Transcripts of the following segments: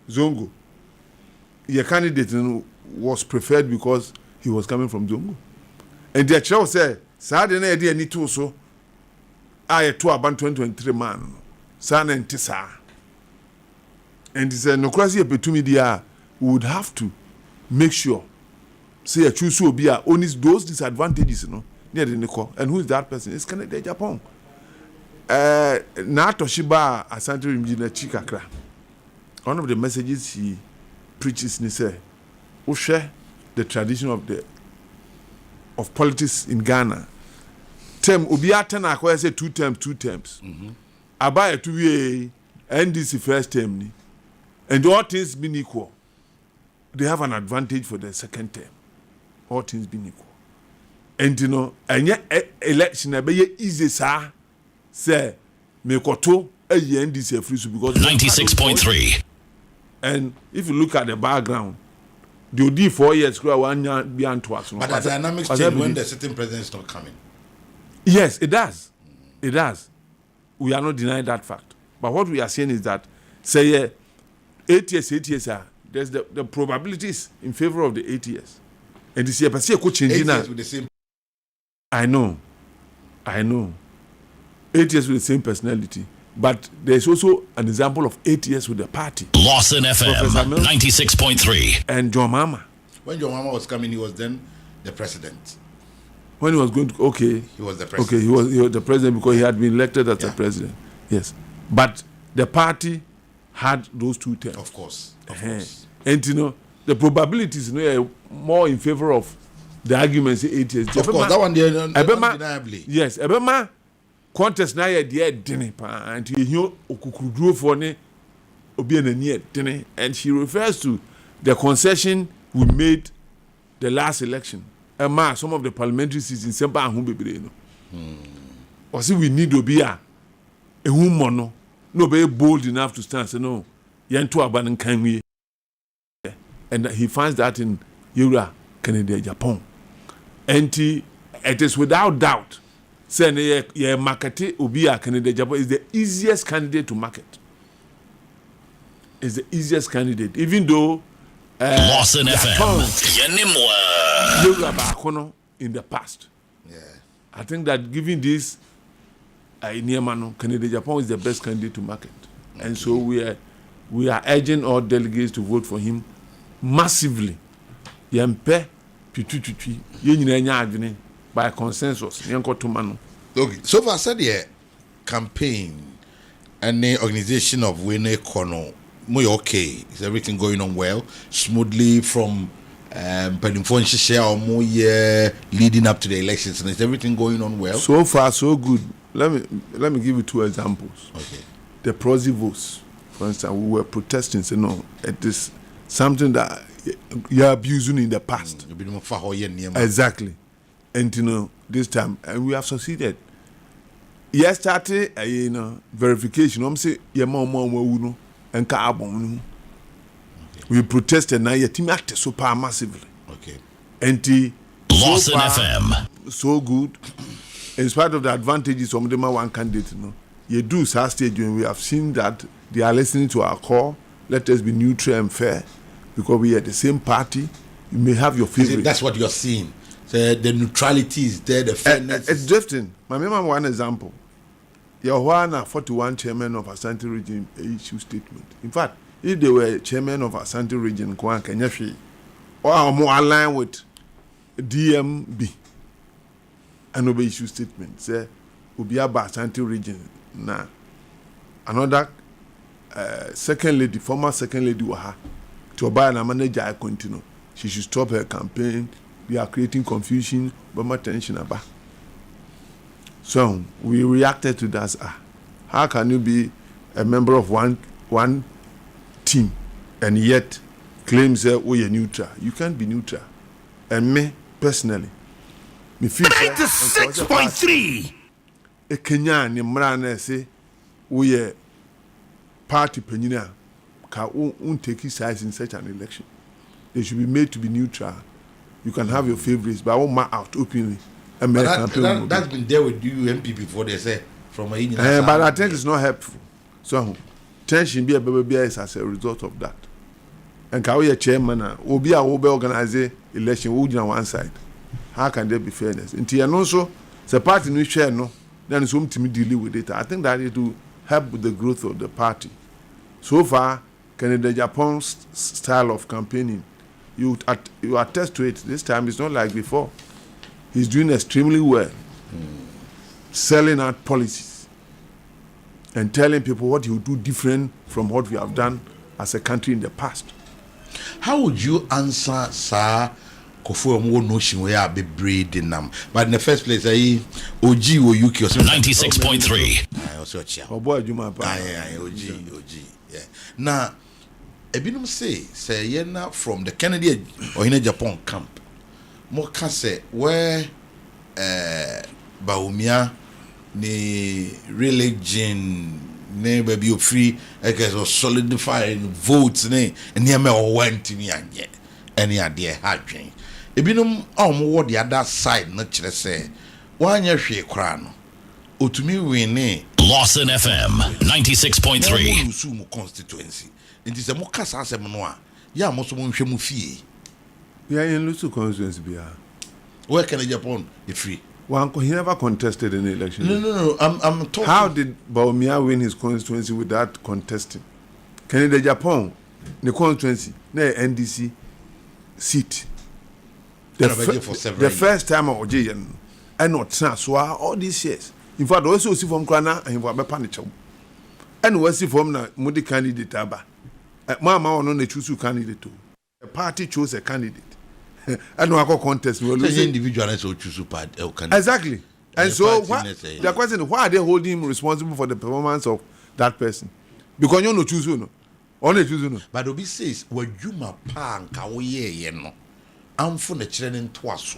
Zongo. Your candidate was preferred because he was coming from Zongo. And the child said, Saturday idea need to so I 2 about 2023 man. San and Tessa. And he said, no crazy opportunity media would have to make sure. Say a choose will be only those disadvantages, near the Nico. And who is that person? It's Kennedy Agyapong. Na Toshiba Asante Rimjina Chikakra. One of the messages he preaches ni say, "We share the tradition of politics in Ghana. Term Obiata na kwa say 2 terms. Abaya 2 years and this is first term ni. And all things being equal, they have an advantage for the second term. All things being equal. And and election be easy sir. Say me koto NDC free because 96.3. And if you look at the background, the OD 4 years one year beyond twice. But the dynamics change when the sitting president is not coming. Yes, it does. It does. We are not denying that fact. But what we are saying is that say 8 years, there's the probabilities in favor of the 8 years. And this year, but 8 years with the same. I know. 8 years with the same personality. But there's also an example of 8 years with the party. Lawson FM 96.3. And John Mama. When John Mama was coming, he was then the president. When he was going to, he was the president. Okay, he was the president because he had been elected as the president. Yes. But the party had those 2 terms. Of course. And the probabilities are more in favor of the arguments 8 years. Of course, that one there undeniably. Yes, Ebema contest na ye de dene pa and you okukuduro for ne obi anani dene, and she refers to the concession we made the last election. Some of the parliamentary seats in Sempa and Humbebre no. Or see we need obi a humono no be bold enough to stand say no yento aban kan wi. And he finds that in Yura Kennedy Agyapong. And it is without doubt say ye market obi a Kennedy Agyapong is the easiest candidate to market. Is the easiest candidate, even though Lawson FM in the past. Yeah. I think that given this Kennedy Agyapong is the best candidate to market. Okay. And so we are urging all delegates to vote for him massively. Yempe pitututui yenyina nya adwene by consensus. Okay. So far said the campaign and the organization of Wene Kono, okay. Is everything going on well, smoothly from leading up to the elections, and is everything going on well? So far, so good. Let me give you 2 examples. Okay. The proxy votes, for instance, we were protesting, say no, it is something that you're abusing in the past. Exactly. And this time, and we have succeeded. Yesterday, verification. I'm saying, and carbon. We protested now. Your team acted so massively. Okay. And Lawson FM so good. In spite of the advantages, some of them are one candidate. You do such stage when we have seen that they are listening to our call. Let us be neutral and fair, because we are the same party. You may have your favorite. That's what you're seeing. So the neutrality is there. The fairness. It's drifting. My remember one example. You're 41 chairman of Asante region issue statement. In fact, if they were chairman of Asante region, or more aligned with DMB, and obey issue statement, say, Ubiaba Asante region. Now, another second lady, former second lady, Waha, to buy a manager, I continue. She should stop her campaign. We are creating confusion, but my tension about. So we reacted to that. How can you be a member of one team and yet claim that we are neutral? You can't be neutral. And me personally, me feel 96.3. A Kenyan in Mrana say we are party penina won't take his sides in such an election. They should be made to be neutral. You can have your favorites, but I won't mark out openly. That's been there with you MP before, they say from but I think it's not helpful. So tension be a baby is as a result of that. and we chairman will be a organize election on one side. How can there be fairness? In also, the party no share no, then some to me deal with it. I think that it will help with the growth of the party. So far, Kennedy Agyapong's style of campaigning, you attest to it. This time it's not like before. He's doing extremely well, selling out policies and telling people what he will do different from what we have done as a country in the past. How would you answer, sir? Kofu mo notion we are be breeding them, but in the first place, OG or UK or 96.3. I also cheer. Oh boy, you my OG. Yeah. Now, Ebinum say yena from the Kennedy or Agyapong camp. More can say where Bawumia ni religion ne baby free because of solidifying votes ne near me or went me and yet any idea hatching. Ebinum what the other side not say one year she crown or to me we Lawson FM 96.3 Sumu constituency. It is a mokasa semnoa. Ya most of them fee. Yeah, in Lusu constituency. Where can Agyapong be free? He never contested any election. No. I'm talking. How did Bawumia win his constituency without contesting? Kennedy Agyapong, the constituency, the NDC seat. The first time of Ojian, and not so all these years. In fact, also see from Krana and Wabe Panicho. And we see from the Moody candidate. Mama on the choose candidate too. The party chose a candidate. And no contest. We lose individual so choose party. Exactly. And so the question, why are they holding him responsible for the performance of that person? Because you no choose no. Only choose no. But Obi says, when you ma pan kawoye no. I'm for the children twice.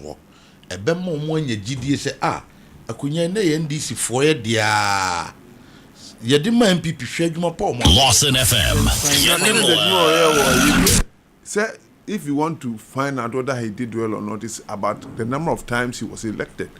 A bemo when ye GDA say akunya na NDC for ye dia. Ye di ma MPP hwe adwuma pa o. Lawson FM. Say if you want to find out whether he did well or not, it's about the number of times he was elected.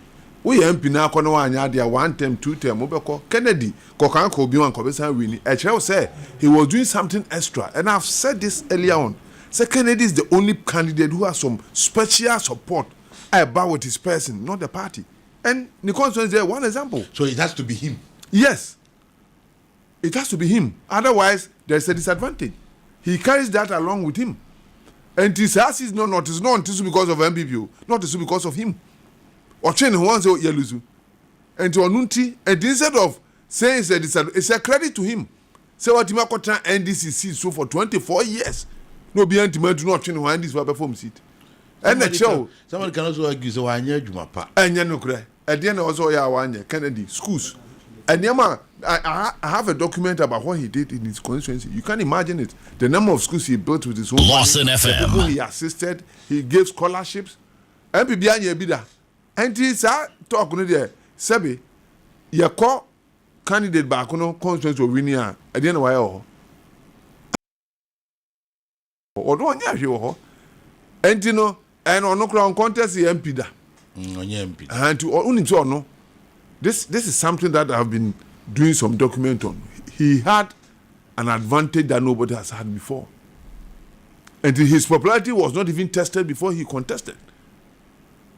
We MP na kono anya dia 1 term 2 term obeko Kennedy kokan ko bi wan ko be san wini. E chere say he was doing something extra, and I've said this earlier on. Say Kennedy is the only candidate who has some special support about with his person, not the party. And the constituency is one example. So it has to be him. Yes. It has to be him. Otherwise, there's a disadvantage. He carries that along with him. And his ass is not because of MPP, not because of him. Or chain who wants to yeluzu. And to Anunti, and instead of saying it's a credit to him. Say what Timakota NDC so for 24 years. No be anti-man do not train when this will perform seat. And the show. Somebody can also argue so I need you pa. And Yanukre. At the end also ya one Kennedy schools. And Yama, I have a document about what he did in his constituency. You can't imagine it. The number of schools he built with his own Lawson money, FM. the people he assisted, he gave scholarships. MPB anya bida. And this talk no there. Sebi, ya call candidate back no constituency of Winia. At the end of why Although anya hwe and you know and on crown contest the MP da and to unim so no this is something that I've been doing some document on. He had an advantage that nobody has had before, and his popularity was not even tested before he contested.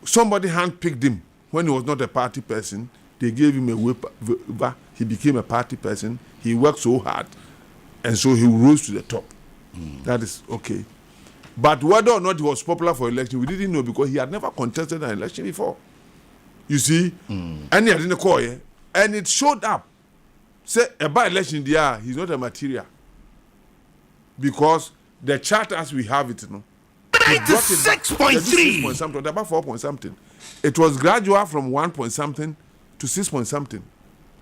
Somebody handpicked him when he was not a party person. They gave him a waiver. He became a party person. He worked so hard, and so he rose to the top. That is okay. But whether or not he was popular for election, we didn't know because he had never contested an election before. You see? And he had in call, and it showed up. Say, a by-election there, he's not a material. Because the chart as we have it, 96.3 something, about 4 point something. It was gradual from 1 point something to 6 point something.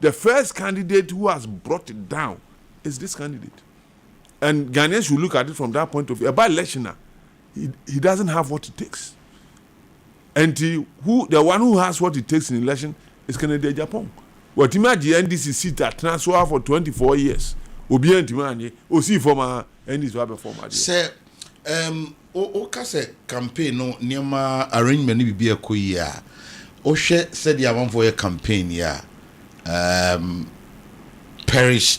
The first candidate who has brought it down is this candidate. And Ghanaians should look at it from that point of view. A by-electioner, he doesn't have what it takes. And the one who has what it takes in election is Kennedy Agyapong. What imagine NDC seat at transfer for 24 years. Obi antimani, o see former NDC wa perform. Say, o kase campaign no niema arrangement ni bibi ekoyi a. O she said the amount for your campaign ya. Perish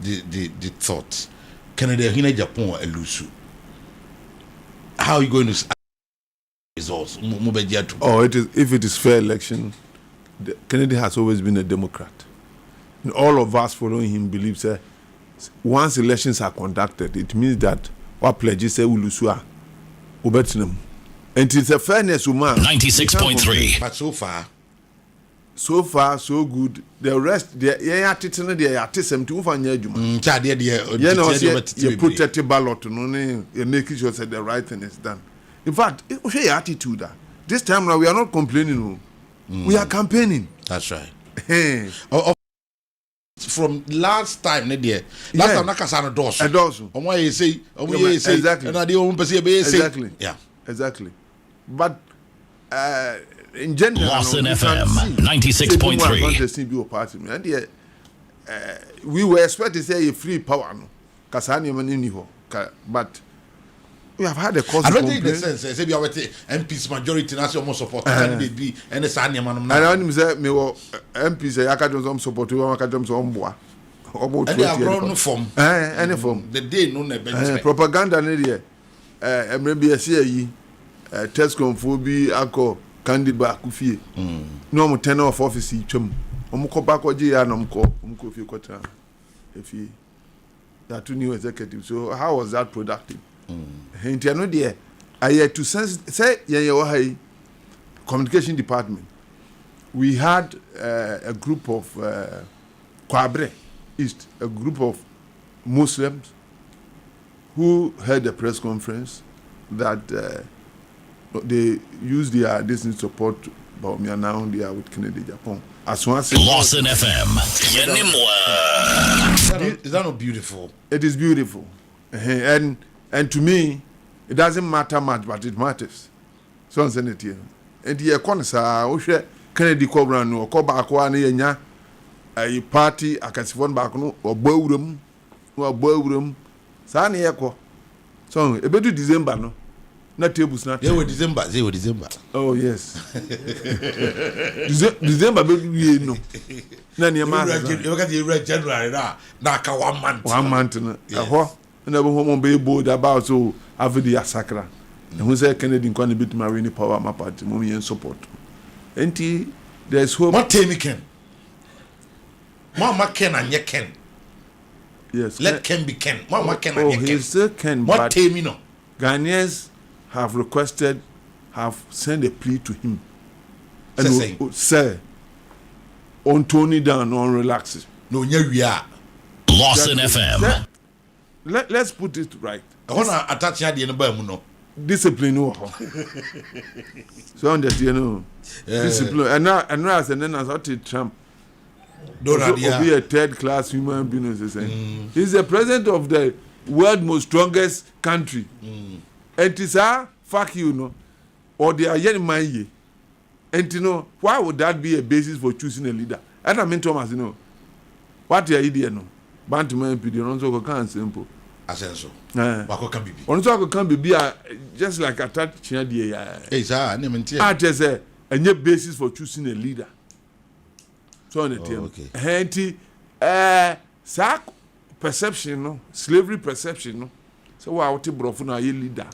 the thought. Kennedy Agyapong elusu. how are you going to results? Oh, if it is fair election, Kennedy has always been a Democrat. And all of us following him believe that once elections are conducted, it means that what pledges say Ulusua Ubetinum. And it's a fairness woman. 96.3. But so far, so good. The rest, they are teaching the artisan to find your juma. You protect the ballot, you make sure that the right thing is done. In fact, it's your attitude. This time now, we are not complaining. We are campaigning. That's right. From last time, time Nakasana Dawson. Exactly. Yeah. Exactly. But in general, Lawson FM 96.3. We were expected to say a free power, but we have had a cause. I don't think the sense. Say we have MPs majority national support candidate be and the Sanya man. I don't say me MPs say I can't some support. I can't some boy. And they are grown from any form. The day no bench propaganda. Maybe I see test confobi ako candidate back fie no mo ten of office twam omko back oje ya no mko fie kwata efie that two new executive. So how was that productive? Henti no there I to sense say ye communication department. We had a group of Kwabre East, a group of Muslims who held a press conference that they use their distance support Bawumia. Now they are with Kennedy Agyapong. As one said, Lawson FM. Is that not beautiful? It is beautiful. And to me, it doesn't matter much, but it matters. So I'm saying it here. And the economy, Kennedy Cobra no Coba Aqua Nya a party a Casifon Bacono or Bowrum or Bowrum Sani Eco. So a bit of December, no? Not tables, not they were December. Oh, yes. December, baby, no. None of you got the red January now. 1 month. 1 month. And I won't be bold about so after the Asakra. And who said Kennedy can bit marine power my party, mommy and support. And there's hope. What Tammy Ken? Mama Ken and ye Ken. Yes. Let Ken be Ken. Mama Ken and ye Ken. He still Ken. What Tammy no? Ghanaians have sent a plea to him. And say, on Tony down, on relaxes. No, we are. Lawson FM. Let's put it right. I want to attach the no. Discipline. So on that, discipline. And now, and then as I Trump. Don't be a third class human being. He's the president of the world's most strongest country. And it is fuck you, no. Or they are young man. And why would that be a basis for choosing a leader? And I mean, Thomas, what the idea, no? Bantam MP, also can simple. Asenso. Wako can be. Also can be just like a touch China. I just say, and your basis for choosing a leader. So on the team. Henty, sack perception, no, slavery perception, no. So why would you brofuna a leader?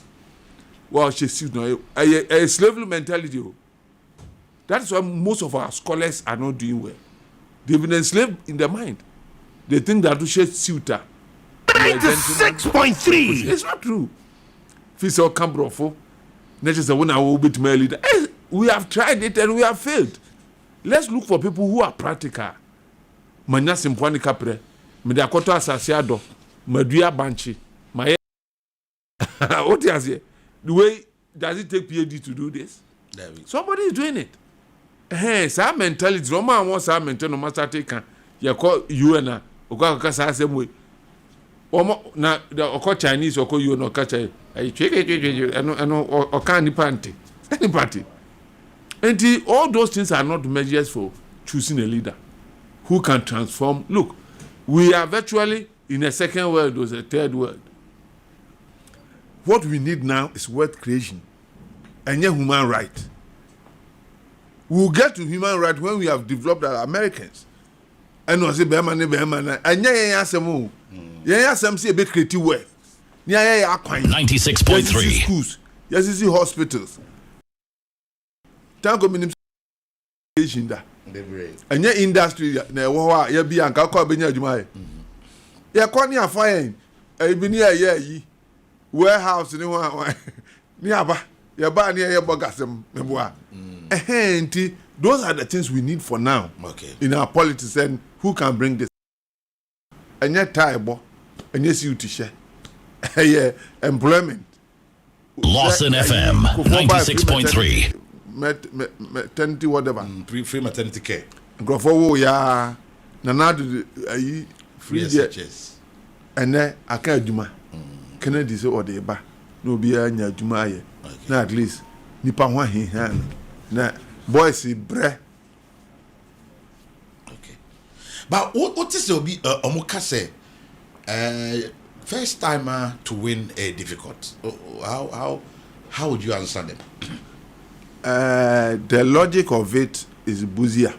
Well, she sees no a slavery mentality. That's why most of our scholars are not doing well. They've been enslaved in their mind. They think that to share suitor. 96.3. It's not true. Fiscal Cambrofo, just the one I will be to my leader. We have tried it and we have failed. Let's look for people who are practical. Manya simpwani kapre, mediakoto asasiado, madua banchi, my. What is it? The way does it take PhD to do this? Somebody is doing it. Hey, some mentality. Roma wants our mental no master taken. You call you and Oka same way. Na the Chinese or you no catch a candy panty. Any party. And all those things are not measures for choosing a leader who can transform. Look, we are virtually in a second world or a third world. What we need now is wealth creation and human right. We'll get to human right when we have developed our Americans. And we say, Behman, and some say a bit creative work. 96.3. Schools. Yes, you see hospitals. Tanko minim da. And your industry na wo ya bi anka kwa benya adwuma ye. Ya kwa ni afa bi ni yi warehouse ni wa ni aba ya ba ni ya bogasem meboa. Enti those are the things we need for now. Okay. In our politics and who can bring this? And yet taibo and yes you to share. Yeah, employment. Lawson FM 96.3. Maternity whatever. Free maternity care. Grofo ya na do free SHS. And then aka adwuma. Kennedy say ode ba. No be anya adwuma aye. Na at least nipa ho ahehan. Na boys bre. Okay. But what is obi omoka say first timer to win a difficult. How would you answer them? The logic of it is Buzia.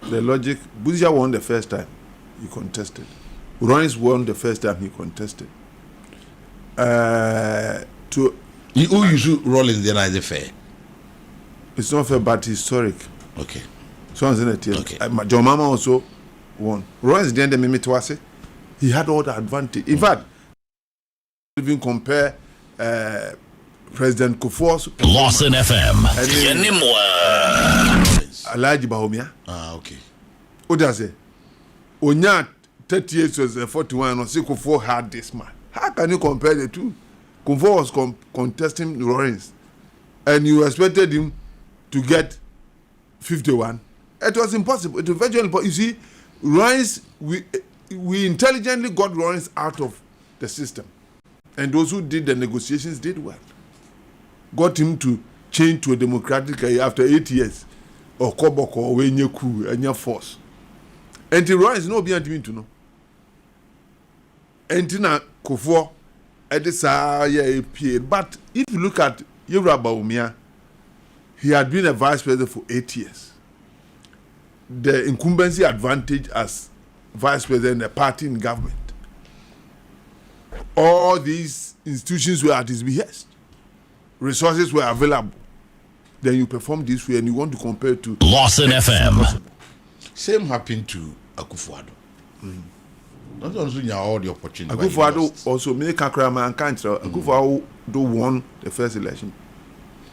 The logic, Buzia won the first time he contested. Rollins won the first time he contested. Who usually Rollins then is fair? It's not fair, but historic. Okay. So I'm saying it here. Okay. John Mama also won. Rollins then the Mimi Twase. He had all the advantage. In fact, even compare President Kufuor's Lawson FM. Alhaji Bawumia. Okay. What does it? Onya 30 years was 41 or see Kufuor had this man. How can you compare the two? Kufuor was contesting Lawrence, and you expected him to get 51. It was impossible. It was virtually impossible. You see, Lawrence, we intelligently got Lawrence out of the system. And those who did the negotiations did well. Got him to change to a democratic after 8 years. Or Koboko, or Wenyeku, and your force. And the Lawrence no be to know. And Tina Kufuor, at this period. But if you look at Bawumia, he had been a vice president for 8 years. The incumbency advantage as vice president, a party in government. All these institutions were at his behest. Resources were available. Then you perform this way and you want to compare to Lawson FM. Same happened to Akufo-Addo. Not only all the opportunity. Akufo-Addo also made Kakrama and Kantra. Akufo-Addo won the first election.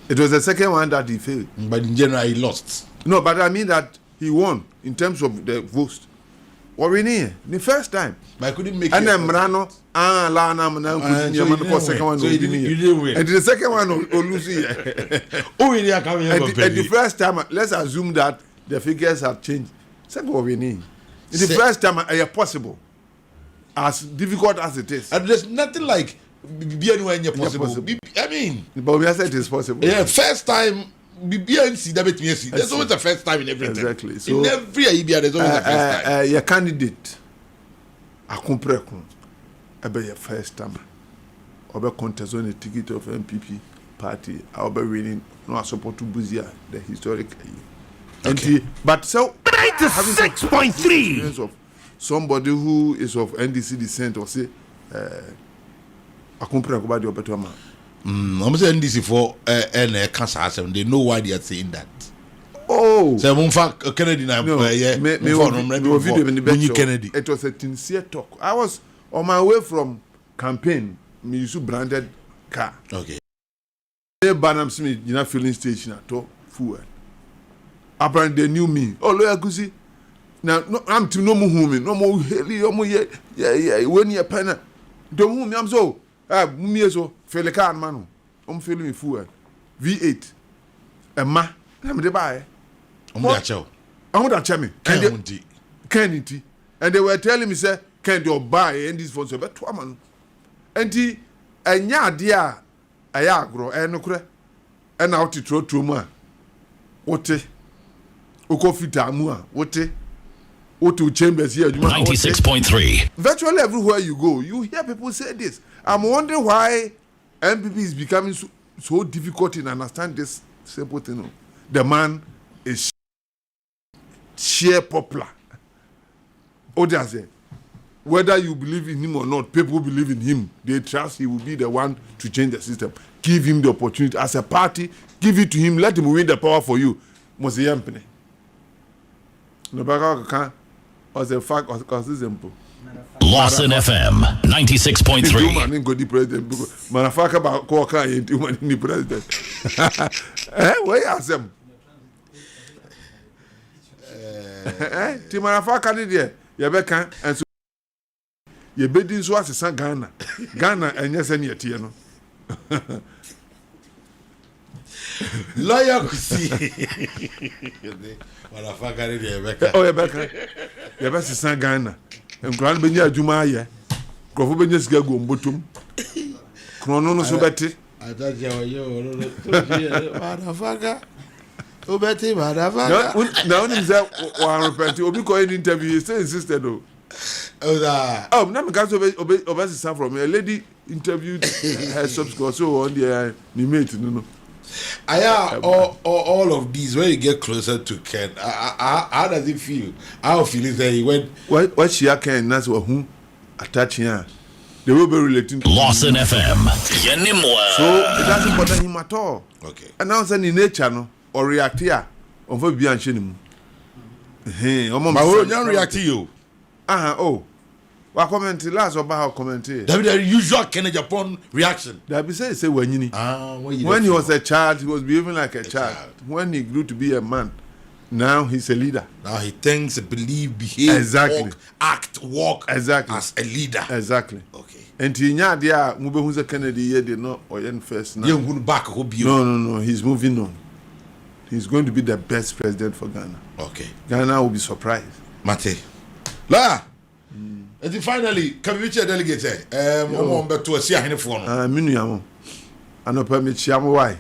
It was the second one that he failed. But in general, he lost. No, but I mean that he won in terms of the votes. What we need the first time. But I couldn't make it. And then Mrano, second one. So you didn't win. And the second one will lose. Oh, yeah, come here. And the first time, let's assume that the figures have changed. Second what we need. The first time, possible. As difficult as it is. And there's nothing like be anywhere possible. I mean, but we have said it is possible. Yeah, first time. There's always a first time in everything. Exactly. So, in every IBA, there's always a first time. Your candidate, a comprecon, about your first time, or be contest on the ticket of MPP party, I'll be winning. No, I support to Buzia, the historic. Okay. But so 96.3 of somebody who is of NDC descent or say, a comprecon about your better man. I'm saying this for cancer. They know why they are saying that. Oh, so in fact, Kennedy Kennedy. It was a sincere talk. I was on my way from campaign. Me used to branded car. Okay. Barnum Smith, you know, filling station at all. Fuel. Apparently they knew me. Oh, Lawyer Gusi. Now, no, I'm to no more human, no more heli, no more yeah. When you're penna, don't move me. I'm so. Me so feel the car man. I'm feeling me fuel. V8. Ma, I'm the buy. I'm that chemi. Kennedy. And they were telling me, say, can you buy and this for so but 2 man. And he and ya dear ayagro and no and out to throw to ma. What Oko fita mua. What to chambers here. 96.3. Virtually everywhere you go, you hear people say this. I'm wondering why MPP is becoming so difficult in understand this simple thing. The man is sheer popular. What does it? whether you believe in him or not, people believe in him. They trust he will be the one to change the system. Give him the opportunity. As a party, give it to him. Let him win the power for you. Must yampene. No baka kan as a fact as simple. Lawson FM 96.3. Man go the president. Manafaka ba ko kan yenti man ni president. Where are them? Ti manafaka ni there. You be kan and so you be din so asesa Ghana. Ghana enye se ne tie no. Lawyer Kusi. Manafaka ni there be kan. Oh, you be kan. You be asesa Ghana. Nkran be nya adwuma aye. Krofo be nya siga go mbotom. Krono no so beti. Ajaja yo manafaka. Obeti manafaka. Now him say one repent. Obi ko any interview he still insisted though. Oh, na me can obe from a lady interviewed her subscriber so on the ni mate no. All of these when you get closer to Ken, how does it feel? How feel is that he went what she Ken that's who attaching her. They will be relating to Lawson FM. So it doesn't bother him at all. okay. And now in nature no or react here on for be ansheni mu. But we don't react to you. Oh. Wa comment last about comment here. That be the usual Kennedy Agyapong reaction. That be say when you when he was a child, he was behaving like a child. When he grew to be a man, now he's a leader. Now he thinks, believe, behave, Exactly. walk, act, walk Exactly. as a leader. Exactly. Okay. And Tinya dia mube who's a Kennedy here they know or first now. You won't back hope you. No. He's moving on. He's going to be the best president for Ghana. Okay. Ghana will be surprised. Mate. La. And then finally, can we reach a delegate? Beto see a phone. Minu yamo. Anopa me chiamo why.